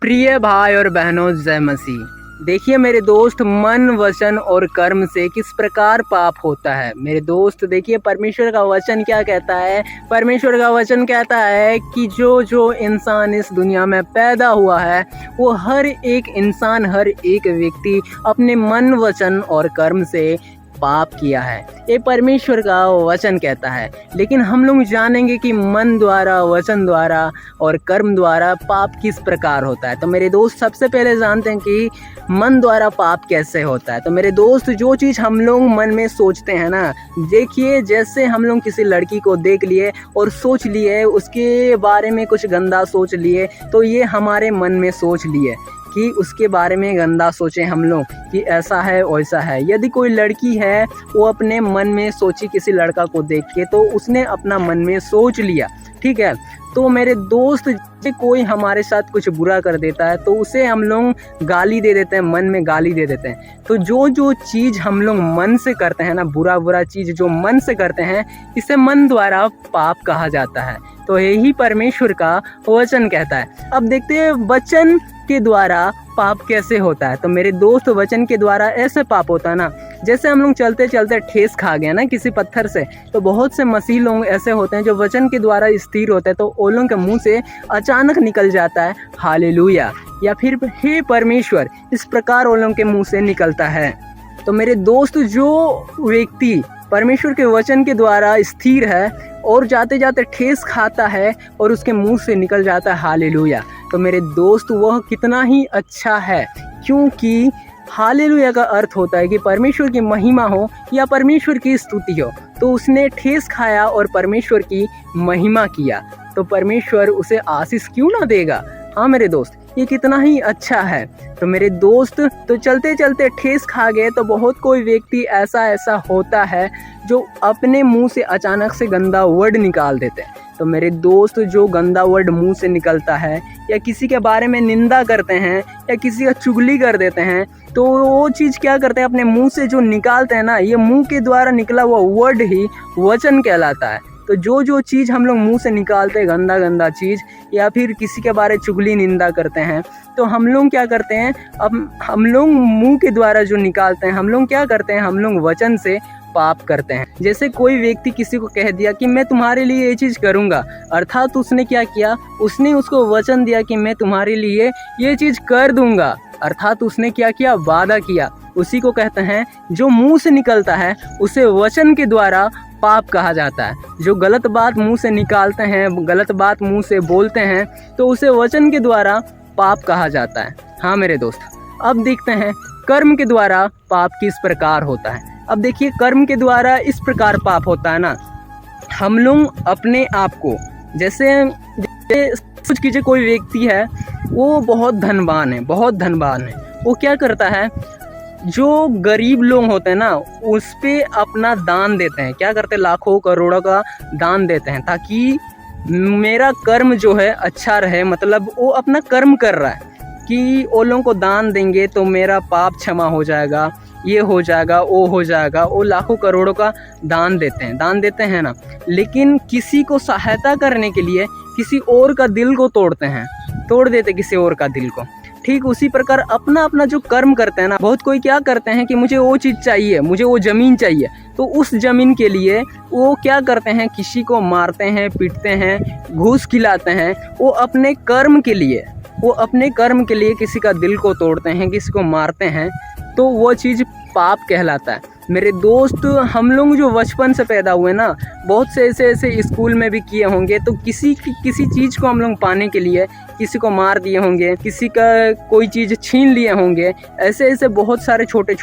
प्रिय भाई और बहनों, जय मसीह। देखिए मेरे दोस्त, मन वचन और कर्म से किस प्रकार पाप होता है। मेरे दोस्त देखिए, परमेश्वर का वचन क्या कहता है। परमेश्वर का वचन कहता है कि जो इंसान इस दुनिया में पैदा हुआ है, वो हर एक इंसान, हर एक व्यक्ति अपने मन वचन और कर्म से पाप किया है। ये परमेश्वर का वचन कहता है। लेकिन हम लोग जानेंगे कि मन द्वारा, वचन द्वारा और कर्म द्वारा पाप किस प्रकार होता है। तो मेरे दोस्त, सबसे पहले जानते हैं कि मन द्वारा पाप कैसे होता है। तो मेरे दोस्त, जो चीज़ हम लोग मन में सोचते हैं ना, देखिए जैसे हम लोग किसी लड़की को देख लिए और सोच लिए, उसके बारे में कुछ गंदा सोच लिए, तो ये हमारे मन में सोच लिए कि उसके बारे में गंदा सोचें हम लोग कि ऐसा है वैसा है। यदि कोई लड़की है, वो अपने मन में सोची किसी लड़का को देख के, तो उसने अपना मन में सोच लिया, ठीक है। तो मेरे दोस्त, कोई हमारे साथ कुछ बुरा कर देता है तो उसे हम लोग गाली दे देते हैं, मन में गाली दे देते हैं। तो जो चीज़ हम लोग मन से करते हैं ना, बुरा चीज़ जो मन से करते हैं, इसे मन द्वारा पाप कहा जाता है। तो यही परमेश्वर का वचन कहता है। अब देखते हैं वचन के द्वारा पाप कैसे होता है। तो मेरे दोस्त, वचन के द्वारा ऐसे पाप होता है ना, जैसे हम लोग चलते चलते ठेस खा गए ना किसी पत्थर से, तो बहुत से मसीह लोग ऐसे होते हैं जो वचन के द्वारा स्थिर होते हैं, तो ओलों के मुंह से अचानक निकल जाता है हालेलुया, या फिर हे परमेश्वर, इस प्रकार ओलों के मुंह से निकलता है। तो मेरे दोस्त, जो व्यक्ति परमेश्वर के वचन के द्वारा स्थिर है और जाते जाते ठेस खाता है और उसके मुंह से निकल जाता है हालेलुया, तो मेरे दोस्त, वह कितना ही अच्छा है। क्योंकि हालेलुया का अर्थ होता है कि परमेश्वर की महिमा हो या परमेश्वर की स्तुति हो। तो उसने ठेस खाया और परमेश्वर की महिमा किया, तो परमेश्वर उसे आशीष क्यों ना देगा। हाँ मेरे दोस्त, ये कितना ही अच्छा है। तो मेरे दोस्त, तो चलते चलते ठेस खा गए, तो बहुत कोई व्यक्ति ऐसा होता है जो अपने मुंह से अचानक से गंदा वर्ड निकाल देते हैं। तो मेरे दोस्त, जो गंदा वर्ड मुंह से निकलता है, या किसी के बारे में निंदा करते हैं, या किसी का चुगली कर देते हैं, तो वो चीज़ क्या करते हैं, अपने मुंह से जो निकालते हैं ना, ये मुंह के द्वारा निकला हुआ वर्ड ही वचन कहलाता है। तो जो चीज़ हम लोग मुंह से निकालते हैं, गंदा चीज़, या फिर किसी के बारे चुगली निंदा करते हैं, तो हम लोग क्या करते हैं, अब हम लोग मुंह के द्वारा जो निकालते हैं, हम लोग क्या करते हैं, हम लोग वचन से पाप करते हैं। जैसे कोई व्यक्ति किसी को कह दिया कि मैं तुम्हारे लिए ये चीज़ करूँगा, अर्थात उसने क्या किया, उसने उसको वचन दिया कि मैं तुम्हारे लिए ये चीज़ कर दूँगा, अर्थात उसने क्या किया, वादा किया। उसी को कहते हैं, जो मुंह से निकलता है उसे वचन के द्वारा पाप कहा जाता है। जो गलत बात मुंह से निकालते हैं, गलत बात मुंह से बोलते हैं, तो उसे वचन के द्वारा पाप कहा जाता है। हाँ मेरे दोस्त, अब देखते हैं कर्म के द्वारा पाप किस प्रकार होता है। अब देखिए, कर्म के द्वारा इस प्रकार पाप होता है ना, हम लोग अपने आप को, जैसे कुछ कीजिए, कोई व्यक्ति है, वो बहुत धनवान है, वो क्या करता है, जो गरीब लोग होते हैं ना, उस पे अपना दान देते हैं। क्या करते हैं, लाखों करोड़ों का दान देते हैं, ताकि मेरा कर्म जो है अच्छा रहे। मतलब वो अपना कर्म कर रहा है कि वो लोगों को दान देंगे तो मेरा पाप क्षमा हो जाएगा, ये हो जाएगा, वो हो जाएगा। वो लाखों करोड़ों का दान देते हैं ना, लेकिन किसी को सहायता करने के लिए किसी और का दिल को तोड़ देते किसी और का दिल को। ठीक उसी प्रकार अपना जो कर्म करते हैं ना, बहुत कोई क्या करते हैं कि मुझे वो चीज़ चाहिए, मुझे वो ज़मीन चाहिए, तो उस ज़मीन के लिए वो क्या करते हैं, किसी को मारते हैं, पीटते हैं, घूस खिलाते हैं। वो अपने कर्म के लिए किसी का दिल को तोड़ते हैं, किसी को मारते हैं, तो वो चीज़ पाप कहलाता है। मेरे दोस्त, हम लोग जो बचपन से पैदा हुए ना, बहुत से ऐसे स्कूल में भी किए होंगे, तो किसी चीज़ को हम लोग पाने के लिए किसी को मार दिए होंगे, किसी का कोई चीज़ छीन लिए होंगे। ऐसे बहुत सारे छोटे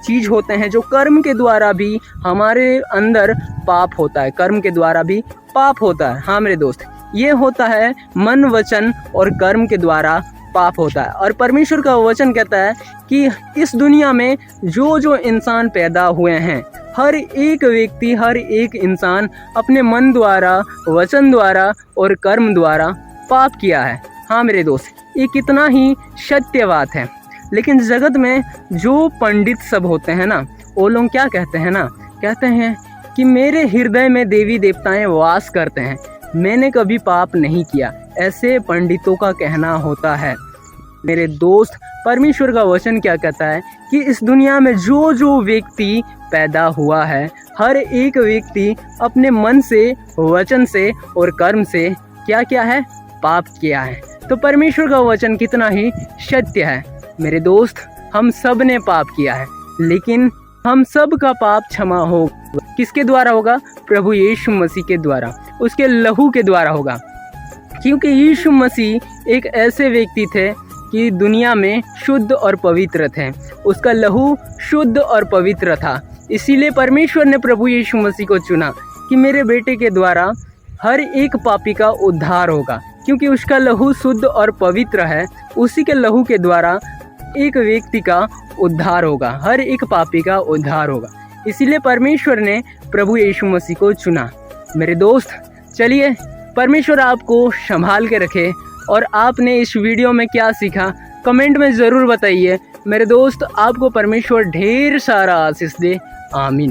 चीज़ होते हैं जो कर्म के द्वारा भी हमारे अंदर पाप होता है, कर्म के द्वारा भी पाप होता है। हाँ मेरे दोस्त, ये होता है मन, वचन और कर्म के द्वारा पाप होता है। और परमेश्वर का वचन कहता है कि इस दुनिया में जो इंसान पैदा हुए हैं, हर एक व्यक्ति, हर एक इंसान अपने मन द्वारा, वचन द्वारा और कर्म द्वारा पाप किया है। हाँ मेरे दोस्त, ये कितना ही सत्य बात है। लेकिन जगत में जो पंडित सब होते हैं ना, वो लोग क्या कहते हैं कि मेरे हृदय में देवी देवताएं वास करते हैं, मैंने कभी पाप नहीं किया। ऐसे पंडितों का कहना होता है। मेरे दोस्त, परमेश्वर का वचन क्या कहता है कि इस दुनिया में जो जो व्यक्ति पैदा हुआ है, हर एक व्यक्ति अपने मन से, वचन से और कर्म से क्या क्या है, पाप किया है। तो परमेश्वर का वचन कितना ही सत्य है। मेरे दोस्त, हम सब ने पाप किया है, लेकिन हम सब का पाप क्षमा होगा। किसके द्वारा होगा? प्रभु यीशु मसीह के द्वारा, उसके लहू के द्वारा होगा। क्योंकि यीशु मसीह एक ऐसे व्यक्ति थे कि दुनिया में शुद्ध और पवित्र थे, उसका लहू शुद्ध और पवित्र था। इसीलिए परमेश्वर ने प्रभु यीशु मसीह को चुना कि मेरे बेटे के द्वारा हर एक पापी का उद्धार होगा। क्योंकि उसका लहू शुद्ध और पवित्र है, उसी के लहू के द्वारा एक व्यक्ति का उद्धार होगा, हर एक पापी का उद्धार होगा। इसीलिए परमेश्वर ने प्रभु यीशु मसीह को चुना। मेरे दोस्त, चलिए परमेश्वर आपको संभाल के रखे। और आपने इस वीडियो में क्या सीखा कमेंट में ज़रूर बताइए। मेरे दोस्त, आपको परमेश्वर ढेर सारा आशीष दे। आमीन।